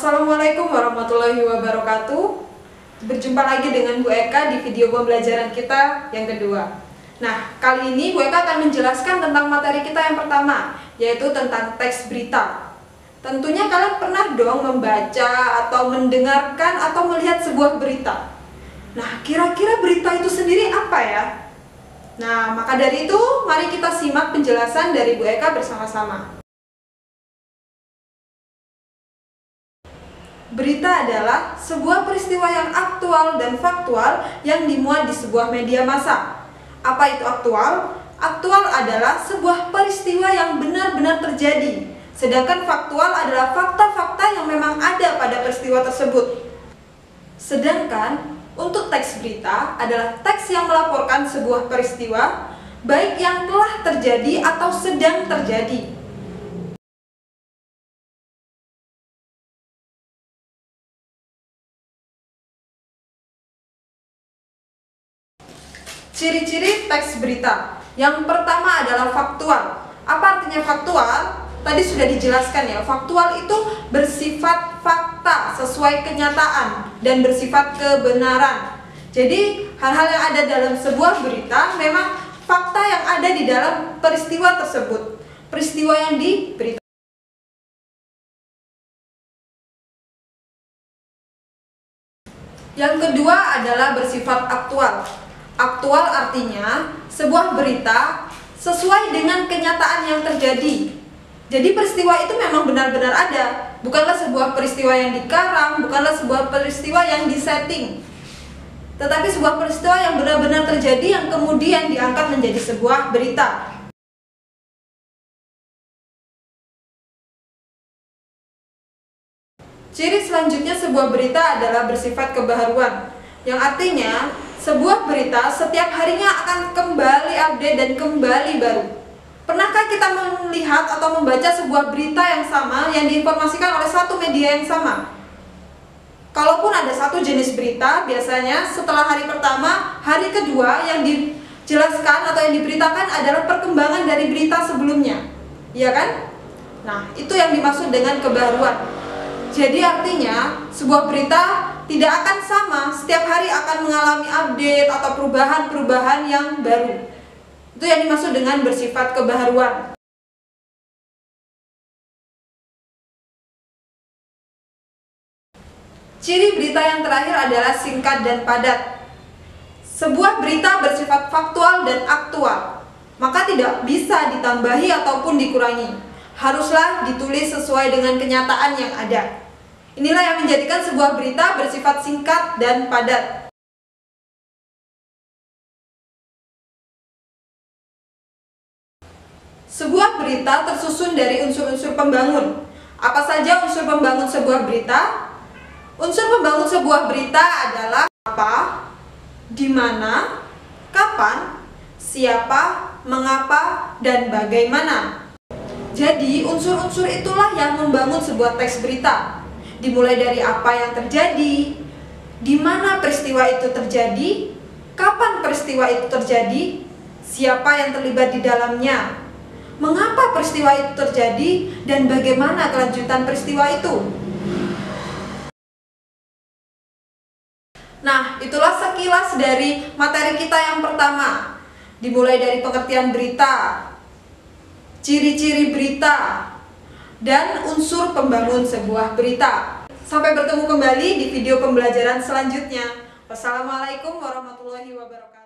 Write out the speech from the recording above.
Assalamualaikum warahmatullahi wabarakatuh. Berjumpa lagi dengan Bu Eka di video pembelajaran kita yang kedua. Nah, kali ini Bu Eka akan menjelaskan tentang materi kita yang pertama, yaitu tentang teks berita. Tentunya kalian pernah dong membaca atau mendengarkan atau melihat sebuah berita. Nah, kira-kira berita itu sendiri apa ya? Nah, maka dari itu, mari kita simak penjelasan dari Bu Eka bersama-sama. Berita adalah sebuah peristiwa yang aktual dan faktual yang dimuat di sebuah media massa. Apa itu aktual? Aktual adalah sebuah peristiwa yang benar-benar terjadi. Sedangkan faktual adalah fakta-fakta yang memang ada pada peristiwa tersebut. Sedangkan untuk teks berita adalah teks yang melaporkan sebuah peristiwa, baik yang telah terjadi atau sedang terjadi. Ciri-ciri teks berita. Yang pertama adalah faktual. Apa artinya faktual? Tadi sudah dijelaskan ya. Faktual itu bersifat fakta, sesuai kenyataan, dan bersifat kebenaran. Jadi, hal-hal yang ada dalam sebuah berita memang fakta yang ada di dalam peristiwa tersebut. Peristiwa yang diberitakan. Yang kedua adalah bersifat aktual. Aktual artinya sebuah berita sesuai dengan kenyataan yang terjadi. Jadi peristiwa itu memang benar-benar ada, bukanlah sebuah peristiwa yang dikarang, bukanlah sebuah peristiwa yang disetting, tetapi sebuah peristiwa yang benar-benar terjadi yang kemudian diangkat menjadi sebuah berita. Ciri selanjutnya sebuah berita adalah bersifat kebaharuan, yang artinya sebuah berita setiap harinya akan kembali update dan kembali baru. Pernahkah kita melihat atau membaca sebuah berita yang sama yang diinformasikan oleh satu media yang sama? Kalaupun ada satu jenis berita, biasanya setelah hari pertama, hari kedua yang dijelaskan atau yang diberitakan adalah perkembangan dari berita sebelumnya. Iya kan? Nah, itu yang dimaksud dengan kebaruan. Jadi artinya sebuah berita tidak akan sama, setiap hari akan mengalami update atau perubahan-perubahan yang baru. Itu yang dimaksud dengan bersifat kebaharuan. Ciri berita yang terakhir adalah singkat dan padat. Sebuah berita bersifat faktual dan aktual, maka tidak bisa ditambahi ataupun dikurangi. Haruslah ditulis sesuai dengan kenyataan yang ada. Inilah yang menjadikan sebuah berita bersifat singkat dan padat. Sebuah berita tersusun dari unsur-unsur pembangun. Apa saja unsur pembangun sebuah berita? Unsur pembangun sebuah berita adalah apa, di mana, kapan, siapa, mengapa, dan bagaimana. Jadi, unsur-unsur itulah yang membangun sebuah teks berita. Dimulai dari apa yang terjadi, di mana peristiwa itu terjadi, kapan peristiwa itu terjadi, siapa yang terlibat di dalamnya, mengapa peristiwa itu terjadi, dan bagaimana kelanjutan peristiwa itu. Nah, itulah sekilas dari materi kita yang pertama. Dimulai dari pengertian berita, ciri-ciri berita, dan unsur pembangun sebuah berita. Sampai bertemu kembali di video pembelajaran selanjutnya. Wassalamualaikum warahmatullahi wabarakatuh.